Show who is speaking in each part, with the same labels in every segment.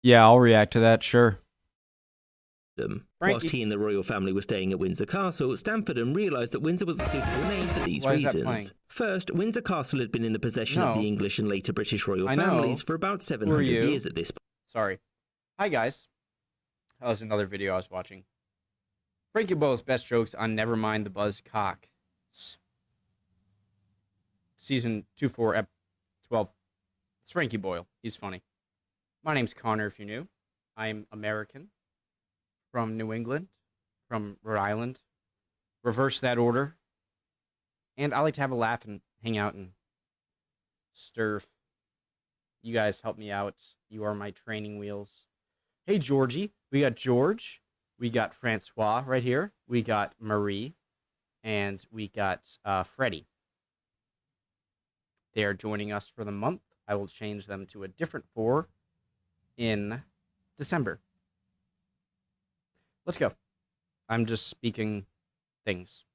Speaker 1: Yeah, I'll react to that, sure.
Speaker 2: Whilst he and the royal family were staying at Windsor Castle, Stamfordham realised that Windsor was a suitable name for these reasons. First, Windsor Castle had been in the possession of the English and later British royal families for about 700 years at this point.
Speaker 1: Sorry. Hi, guys. That was another video I was watching. Frankie Boyle's best jokes on Nevermind the Buzzcocks. Season 2-4, 12. It's Frankie Boyle. He's funny. My name's Connor, if you're new. I'm American. From New England. From Rhode Island. Reverse that order. And I like to have a laugh and hang out and sturf. You guys help me out. You are my training wheels. Hey, Georgie. We got George. We got Francois right here. We got Marie. And we got Freddie. They are joining us for the month. I will change them to a different 4 in December. Let's go. I'm just speaking things.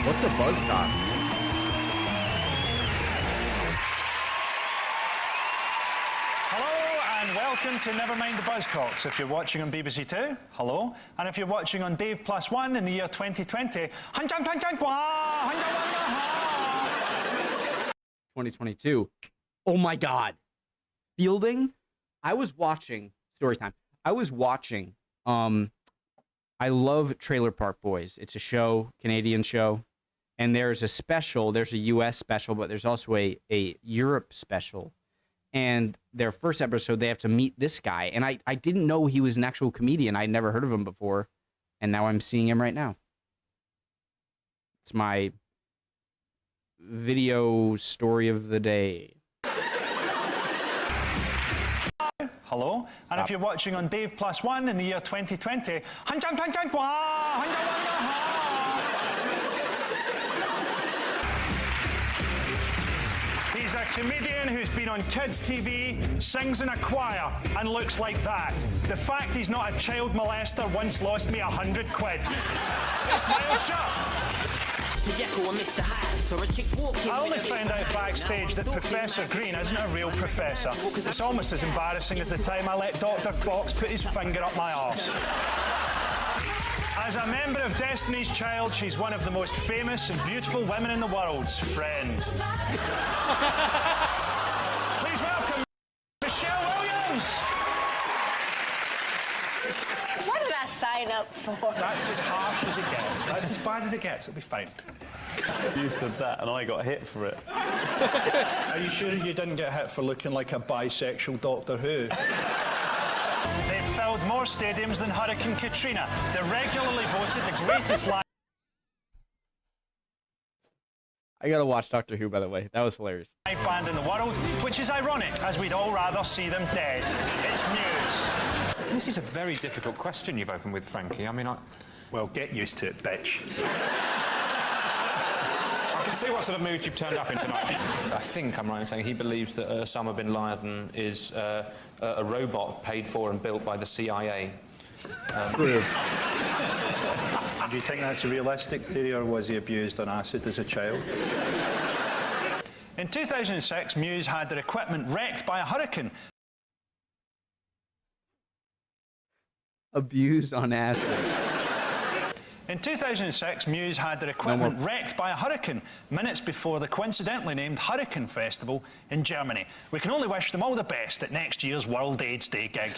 Speaker 1: What's a buzzcock?
Speaker 3: Welcome to Nevermind the Buzzcocks. If you're watching on BBC Two, hello. And if you're watching on Dave Plus One in the year 2020,
Speaker 1: 2022. Oh my God. Fielding? I was watching, story time. I was watching, I love Trailer Park Boys. It's a show, Canadian show. And there's a special, there's a US special, but there's also a Europe special. And their first episode, they have to meet this guy. And I didn't know he was an actual comedian. I'd never heard of him before. And now I'm seeing him right now. It's my video story of the day.
Speaker 3: Hello. And if you're watching on Dave Plus One in the year 2020, he's a comedian who's been on kids' TV, sings in a choir, and looks like that. The fact he's not a child molester once lost me 100 quid. It's Miles Chuck. I only found out backstage that Professor Green isn't a real professor. It's almost as embarrassing as the time I let Dr. Fox put his finger up my arse. As a member of Destiny's Child, she's one of the most famous and beautiful women in the world's friend. Please welcome Michelle Williams.
Speaker 4: What did I sign up for?
Speaker 3: That's as harsh as it gets. That's as bad as it gets. It'll be fine.
Speaker 5: You said that and I got hit for it.
Speaker 3: Are you sure you didn't get hit for looking like a bisexual Doctor Who? They've filled more stadiums than Hurricane Katrina. They're regularly voted the greatest live.
Speaker 1: I gotta watch Doctor Who, by the way. That was hilarious.
Speaker 3: Band in the world, which is ironic, as we'd all rather see them dead. It's Muse.
Speaker 6: This is a very difficult question you've opened with, Frankie. I mean,
Speaker 3: Well, get used to it, bitch.
Speaker 6: I can see what sort of mood you've turned up in tonight. I think I'm right in saying he believes that Osama bin Laden is a robot paid for and built by the CIA.
Speaker 3: Do you think that's a realistic theory, or was he abused on acid as a child? In 2006, Muse had their equipment wrecked by a hurricane.
Speaker 1: Abused on acid.
Speaker 3: In 2006, Muse had their equipment wrecked by a hurricane minutes before the coincidentally named Hurricane Festival in Germany. We can only wish them all the best at next year's World AIDS Day gig.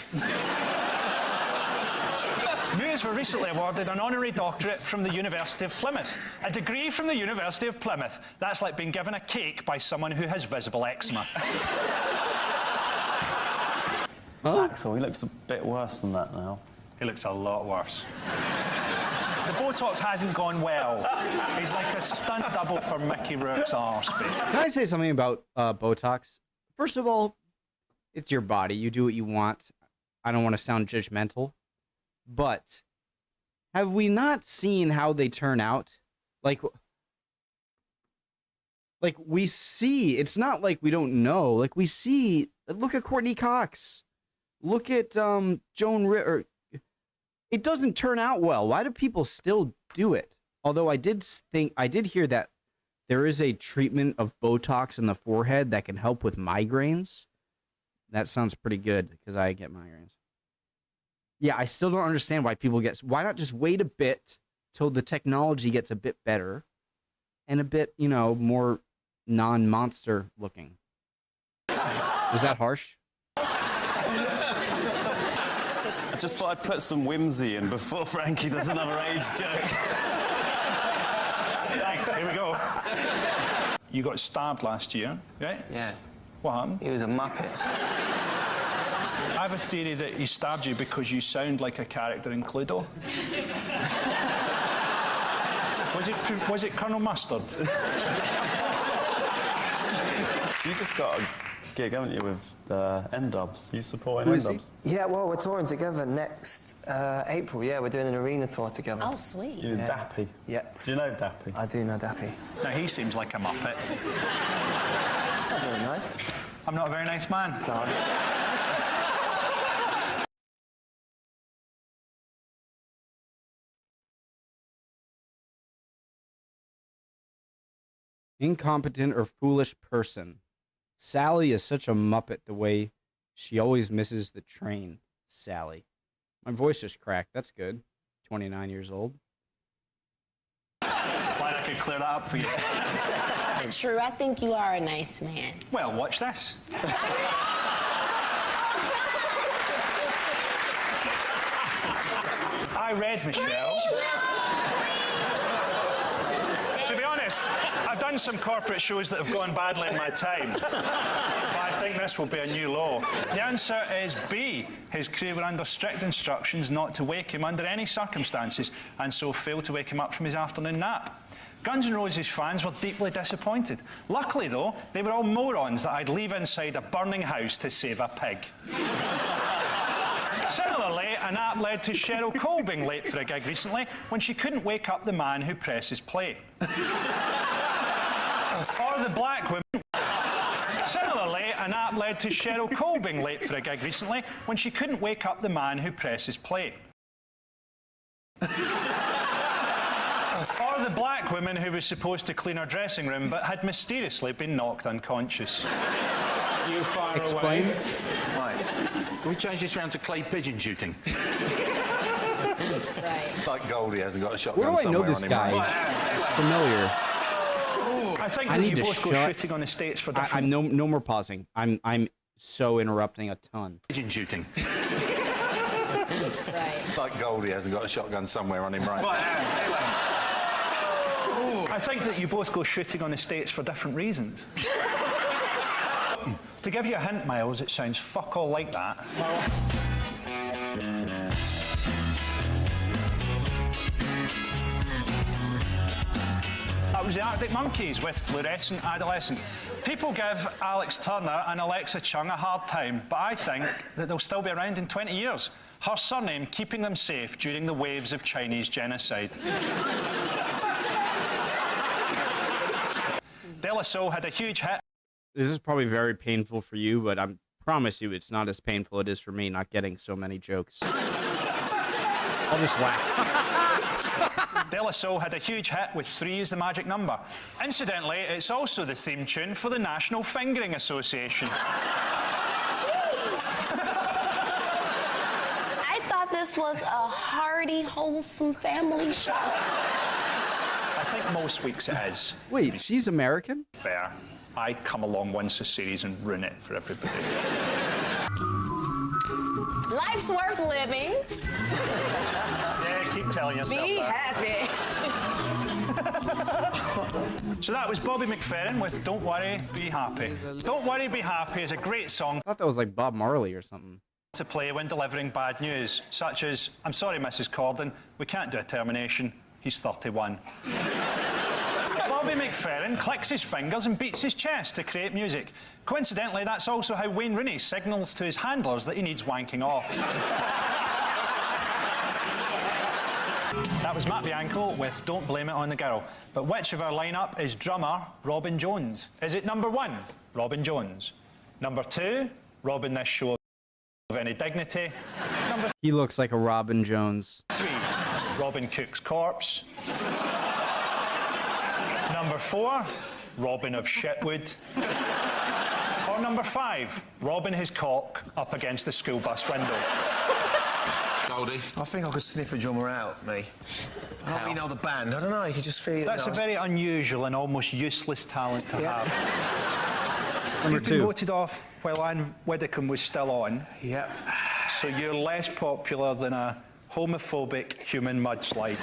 Speaker 3: Muse were recently awarded an honorary doctorate from the University of Plymouth. A degree from the University of Plymouth. That's like being given a cake by someone who has visible eczema.
Speaker 5: Axel, he looks a bit worse than that now.
Speaker 3: He looks a lot worse. The Botox hasn't gone well. He's like a stunt double for Mickey Rourke's arse.
Speaker 1: Can I say something about Botox? First of all, it's your body. You do what you want. I don't want to sound judgmental. But have we not seen how they turn out? Like we see. It's not like we don't know. Like we see. Look at Courtney Cox. Look at Joan Ritter. It doesn't turn out well. Why do people still do it? Although I did hear that there is a treatment of Botox in the forehead that can help with migraines. That sounds pretty good because I get migraines. Yeah, I still don't understand why people get... Why not just wait a bit till the technology gets a bit better and a bit, you know, more non-monster looking? Was that harsh?
Speaker 5: I just thought I'd put some whimsy in before Frankie does another age joke.
Speaker 3: Thanks, here we go. You got stabbed last year, right?
Speaker 7: Yeah.
Speaker 3: What happened?
Speaker 7: He was a muppet.
Speaker 3: I have a theory that he stabbed you because you sound like a character in Cluedo. Was it Colonel Mustard?
Speaker 5: You just got a gig, haven't you, with N-Dubs? You supporting N-Dubs?
Speaker 7: Yeah, well, we're touring together next April. Yeah, we're doing an arena tour together.
Speaker 4: Oh, sweet.
Speaker 5: You and Dappy?
Speaker 7: Yep.
Speaker 5: Do you know Dappy?
Speaker 7: I do know Dappy.
Speaker 3: Now, he seems like a muppet.
Speaker 7: That's not very nice.
Speaker 3: I'm not a very nice man.
Speaker 7: No.
Speaker 1: Incompetent or foolish person. Sally is such a muppet the way she always misses the train. Sally. My voice just cracked. That's good. 29 years old.
Speaker 3: Glad I could clear that up for you.
Speaker 4: True, I think you are a nice man.
Speaker 3: Well, watch this. I read, Michelle. To be honest, I've done some corporate shows that have gone badly in my time. But I think this will be a new low. The answer is B. His crew were under strict instructions not to wake him under any circumstances, and so failed to wake him up from his afternoon nap. Guns N' Roses fans were deeply disappointed. Luckily, though, they were all morons that I'd leave inside a burning house to save a pig. Similarly, an app led to Cheryl Cole being late for a gig recently when she couldn't wake up the man who presses play. Or the black women... Similarly, an app led to Cheryl Cole being late for a gig recently when she couldn't wake up the man who presses play. Or the black woman who was supposed to clean her dressing room but had mysteriously been knocked unconscious.
Speaker 8: You fire
Speaker 1: Explain.
Speaker 8: away. Right. Can we change this round to clay pigeon shooting?
Speaker 4: Right.
Speaker 8: Like Goldie hasn't got a shotgun
Speaker 1: Where do I know
Speaker 8: somewhere
Speaker 1: this
Speaker 8: on him,
Speaker 1: guy?
Speaker 8: right?
Speaker 1: Familiar.
Speaker 3: I think
Speaker 1: I
Speaker 3: that
Speaker 1: need
Speaker 3: you
Speaker 1: to
Speaker 3: both go
Speaker 1: shut-
Speaker 3: shooting on the States for different...
Speaker 1: I'm no more pausing. I'm so interrupting a ton.
Speaker 8: Pigeon shooting.
Speaker 4: Right.
Speaker 8: Like Goldie hasn't got a shotgun somewhere on him, right?
Speaker 3: I think that you both go shooting on the States for different reasons. To give you a hint, Miles, it sounds fuck all like that. That was the Arctic Monkeys with Fluorescent Adolescent. People give Alex Turner and Alexa Chung a hard time, but I think that they'll still be around in 20 years. Her surname keeping them safe during the waves of Chinese genocide. De La Soul had a huge hit.
Speaker 1: This is probably very painful for you, but I promise you it's not as painful as it is for me not getting so many jokes. I'll just laugh.
Speaker 3: De La Soul had a huge hit with 3 is the magic number. Incidentally, it's also the theme tune for the National Fingering Association.
Speaker 4: I thought this was a hearty, wholesome family show.
Speaker 3: I think most weeks it is.
Speaker 1: Wait, she's American?
Speaker 3: Fair. I come along once a series and ruin it for everybody.
Speaker 4: Life's worth living.
Speaker 3: Yeah, keep telling yourself
Speaker 4: Be
Speaker 3: that.
Speaker 4: happy.
Speaker 3: So that was Bobby McFerrin with Don't Worry, Be Happy. Don't Worry, Be Happy is a great song
Speaker 1: I thought that was like Bob Marley or something.
Speaker 3: to play when delivering bad news, such as, I'm sorry, Mrs. Corden, we can't do a termination. He's 31. Bobby McFerrin clicks his fingers and beats his chest to create music. Coincidentally, that's also how Wayne Rooney signals to his handlers that he needs wanking off. That was Matt Bianco with Don't Blame It on the Girl. But which of our lineup is drummer Robin Jones? Is it number 1, Robin Jones? Number 2, robbing this show of any dignity? Number
Speaker 1: He looks like a Robin Jones.
Speaker 3: 3, Robin Cook's corpse? Number 4, Robin of Shitwood. Or number 5, robbing his cock up against the school bus window.
Speaker 8: Goldie.
Speaker 9: I think I could sniff a drummer out, me. I don't mean know the band. I don't know, you could just feel it.
Speaker 3: That's a very unusual and almost useless talent to have.
Speaker 1: Number 2.
Speaker 3: You've been voted off while Anne Widdecombe was still on.
Speaker 9: Yep.
Speaker 3: So you're less popular than a homophobic human mudslide.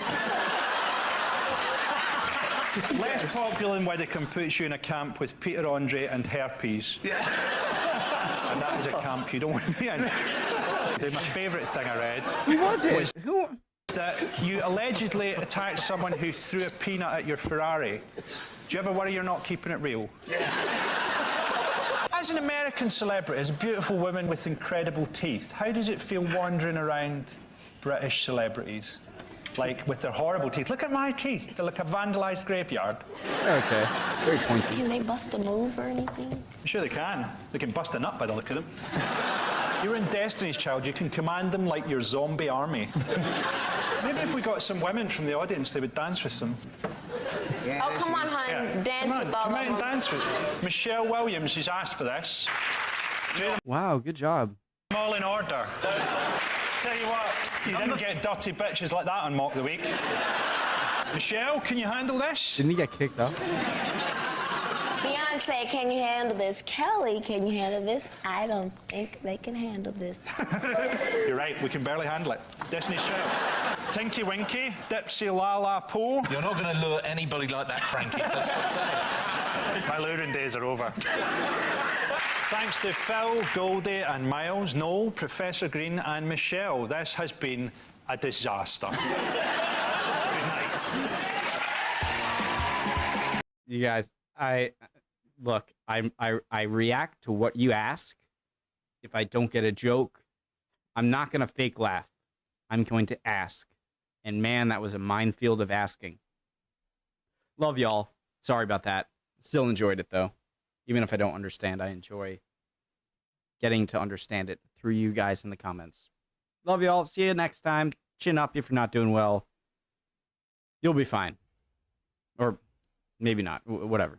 Speaker 3: Less popular than Widdecombe puts you in a camp with Peter Andre and herpes.
Speaker 9: Yeah.
Speaker 3: And that was a camp you don't want to be in. My favourite thing I read.
Speaker 1: Who was it? Who?
Speaker 3: That you allegedly attacked someone who threw a peanut at your Ferrari. Do you ever worry you're not keeping it real? Yeah. As an American celebrity, as a beautiful woman with incredible teeth, how does it feel wandering around British celebrities? Like, with their horrible teeth. Look at my teeth. They're like a vandalised graveyard.
Speaker 1: Okay. Very pointy.
Speaker 4: Can they bust a move or anything?
Speaker 3: I'm sure they can. They can bust a nut by the look of them. You're in Destiny's Child. You can command them like your zombie army. Maybe if we got some women from the audience, they would dance with them.
Speaker 9: Yeah,
Speaker 4: Oh, come on, hon.
Speaker 3: Yeah.
Speaker 4: Dance with all
Speaker 3: Come
Speaker 4: of
Speaker 3: out and
Speaker 4: them.
Speaker 3: dance with Michelle Williams, who's asked for this. Do them
Speaker 1: Wow, good job.
Speaker 3: all in order. Tell you what, you didn't get dirty bitches like that on Mock the Week. Michelle, can you handle this?
Speaker 1: Didn't he get kicked off?
Speaker 4: Beyonce, can you handle this? Kelly, can you handle this? I don't think they can handle this.
Speaker 3: You're right, we can barely handle it. Destiny's Child. Tinky Winky, Dipsy Lala Po.
Speaker 8: You're not going to lure anybody like that, Frankie, so stop saying it.
Speaker 3: My luring days are over. Thanks to Phil, Goldie and Miles, Noel, Professor Green and Michelle. This has been a disaster. Good night.
Speaker 1: You guys, I react to what you ask. If I don't get a joke, I'm not going to fake laugh. I'm going to ask. And man, that was a minefield of asking. Love y'all. Sorry about that. Still enjoyed it, though. Even if I don't understand, I enjoy getting to understand it through you guys in the comments. Love y'all. See you next time. Chin up if you're not doing well. You'll be fine. Or maybe not. Whatever.